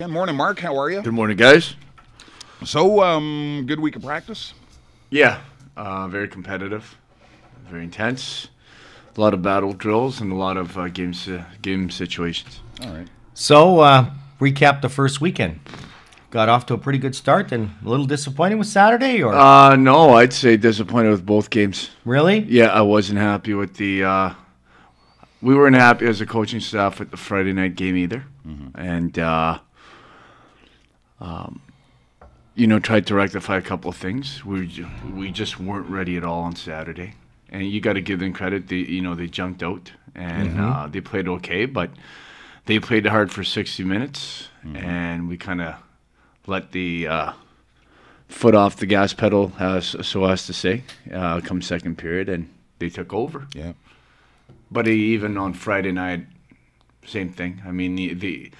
Good morning, Mark. How are you? Good morning, guys. So, good week of practice? Yeah, very competitive, very intense. A lot of battle drills and a lot of game situations. All right. So, recap the first weekend. Got off to a pretty good start and a little disappointed with Saturday, or? No, I'd say disappointed with both games. Really? Yeah, I wasn't happy with the. We weren't happy as a coaching staff with the Friday night game either, and tried to rectify a couple of things. We just weren't ready at all on Saturday, and you got to give them credit. They jumped out and they played okay, but they played hard for 60 minutes, and we kind of let the foot off the gas pedal, so as to say, come second period, and they took over. Yeah. But even on Friday night, same thing. I mean, the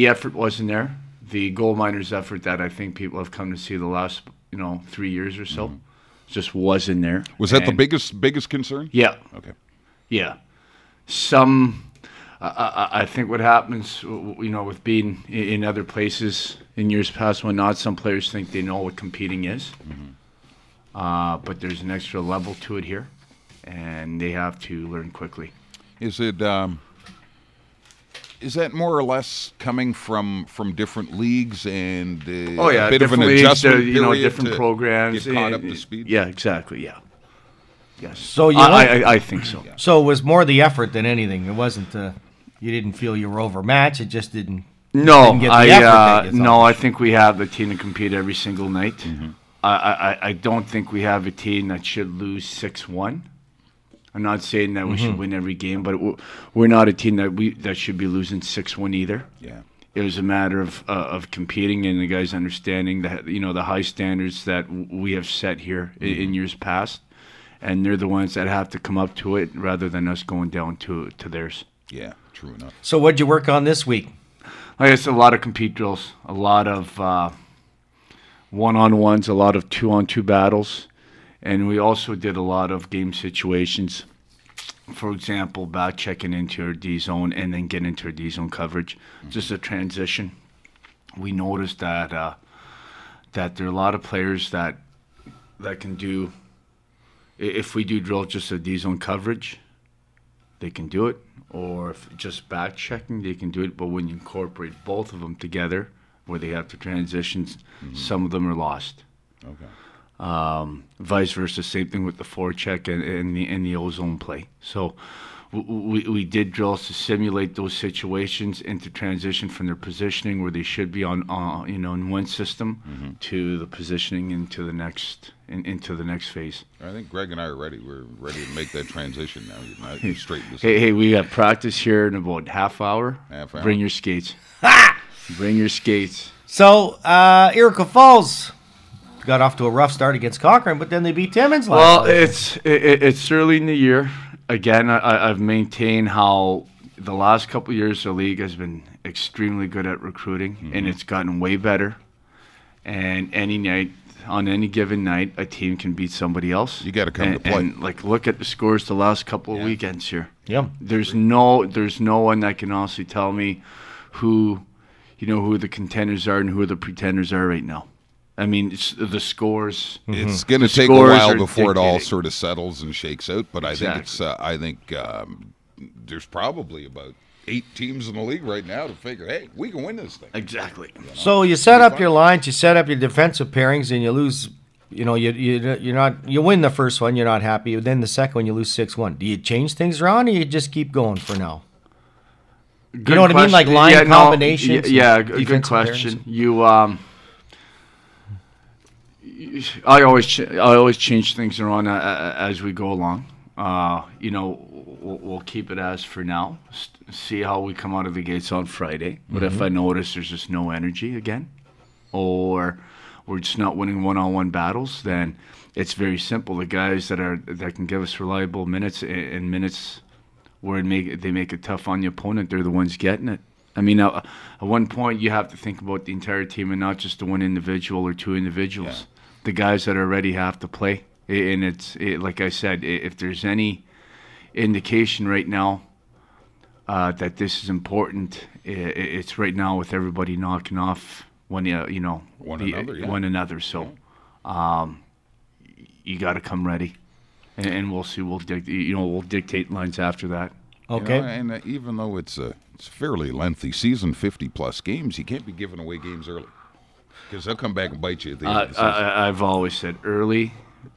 effort wasn't there. The gold miners' effort that I think people have come to see the last 3 years or so just wasn't there. Was that the biggest concern? Yeah. Okay. Yeah. I think what happens, with being in other places in years past, whatnot, some players think they know what competing is, but there's an extra level to it here, and they have to learn quickly. Is that more or less coming from different leagues and a bit of an adjustment period different programs, get caught up to speed? Yeah, exactly. Yeah. Yes. So I think so. Yeah. So it was more the effort than anything. It wasn't. You didn't feel you were overmatched. It just didn't. No, didn't get the effort that you thought. I think we have the team to compete every single night. I don't think we have a team that should lose 6-1. I'm not saying that we should win every game, but we're not a team that should be losing 6-1 either. Yeah. It was a matter of competing and the guys understanding that the high standards that we have set here in years past, and they're the ones that have to come up to it rather than us going down to theirs. Yeah, true enough. So what'd you work on this week? Like I said, a lot of compete drills, a lot of one-on-ones, a lot of two-on-two battles. And we also did a lot of game situations. For example, back checking into our D zone and then get into our D zone coverage. Just a transition. We noticed that there are a lot of players that can do. If we do drill just a D zone coverage, they can do it. Or if just back checking, they can do it. But when you incorporate both of them together, where they have to transitions, some of them are lost. Okay. Vice versa, same thing with the forecheck and the ozone play. So we did drills to simulate those situations into transition from their positioning where they should be on in one system to the positioning into the next phase. I think Greg and I are ready. We're ready to make that transition now. You straighten this. Hey, we have practice here in about half hour. Bring your skates. Bring your skates. So Iroquois Falls got off to a rough start against Cochrane, but then they beat Timmins last night. It's early in the year. Again, I've maintained how the last couple of years the league has been extremely good at recruiting, and it's gotten way better. And on any given night, a team can beat somebody else. You got to come to play. And look at the scores the last couple of weekends here. Yeah. There's no one that can honestly tell me who the contenders are and who the pretenders are right now. I mean, the scores. It's going to take a while before it all sort of settles and shakes out. But Exactly. I think there's probably about 8 teams in the league right now to figure, hey, we can win this thing. Exactly. So you set up your lines, you set up your defensive pairings, and you lose. You win the first one, you're not happy. Then the second one, you lose 6-1. Do you change things around, or you just keep going for now? Good you know what question. I mean, like line combinations. Good question. Pairings? I always change things around as we go along. We'll keep it as for now. See how we come out of the gates on Friday. But if I notice there's just no energy again, or we're just not winning one-on-one battles, then it's very simple. The guys that can give us reliable minutes and minutes where they make it tough on the opponent, they're the ones getting it. I mean, at one point you have to think about the entire team and not just the one individual or two individuals. Yeah. The guys that are ready have to play. And like I said, if there's any indication right now, that this is important. It's right now with everybody knocking off one another. So you got to come ready, and we'll see. We'll dictate lines after that. Okay. And even though it's a fairly lengthy season, 50-plus games, you can't be giving away games early because they'll come back and bite you at the end of the season. I've always said early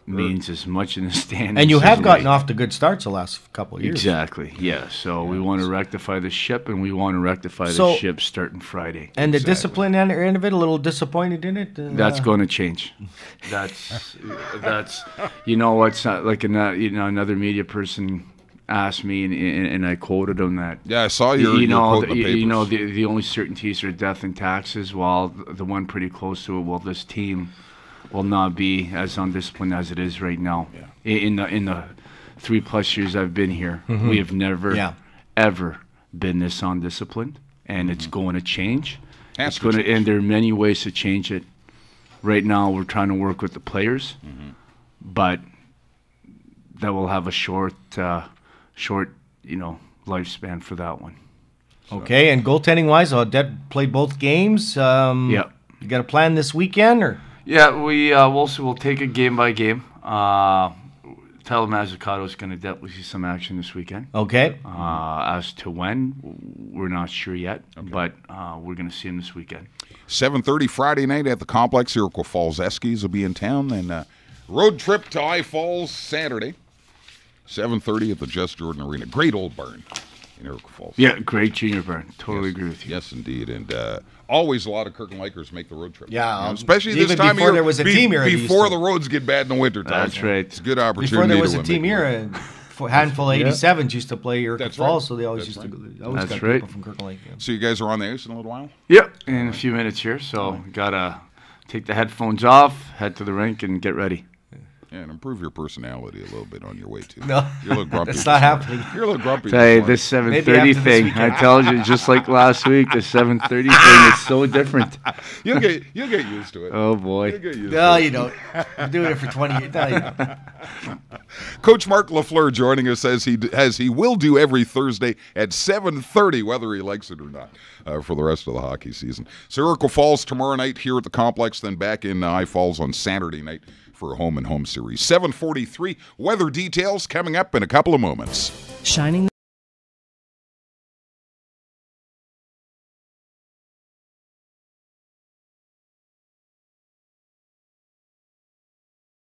means as much in the standings. And you have gotten off to good starts the last couple of years. Exactly, yeah. So we want to rectify the ship, and we want to rectify the ship starting Friday. And the discipline end of it, a little disappointed in it? That's going to change. That's what's not like another media person asked me, and I quoted him that. Yeah, I saw your quote in the papers. The only certainties are death and taxes. While the one pretty close to it, well, this team will not be as undisciplined as it is right now. Yeah. In the 3+ years I've been here, we have never ever been this undisciplined, and it's going to change. And there are many ways to change it. Right now, we're trying to work with the players, but that will have a short lifespan for that one. So. Okay, and goaltending wise, Odette played both games. You got a plan this weekend, or? Yeah, we'll take it game by game. Tyler Mazzucato is going to definitely see some action this weekend. Okay. As to when, we're not sure yet, but we're going to see him this weekend. 7:30 Friday night at the complex. Iroquois Falls Eskies will be in town. Then road trip to I Falls Saturday. 7:30 at the Just Jordan Arena. Great old barn in Iroquois Falls. Yeah, great junior barn. Totally agree with you. Yes, indeed. And always a lot of Kirkland Lakers make the road trip. Yeah. Especially this time of year. There was a team here. Before the roads get bad in the winter time. That's right. It's a good opportunity. Before there was a team here, a handful of 87s used to play Iroquois Falls, so they always used to got people from Kirkland Lake. Yeah. So you guys are on the ice in a little while? Yep, in a few minutes here. So got to take the headphones off, head to the rink, and get ready. Yeah, and improve your personality a little bit on your way, too. No, you're a little grumpy. That's not happening. You're a little grumpy. Hey, this 7:30 thing, I told you, just like last week, the 7:30 thing is so different. You'll get used to it. Oh, boy. You don't. You're doing it for 20 years. No, you don't. Coach Marc Lafleur joining us as he will do every Thursday at 7:30, whether he likes it or not, for the rest of the hockey season. So Iroquois Falls tomorrow night here at the complex, then back in I Falls on Saturday night for a home-and-home series. 7:43, weather details coming up in a couple of moments. Shining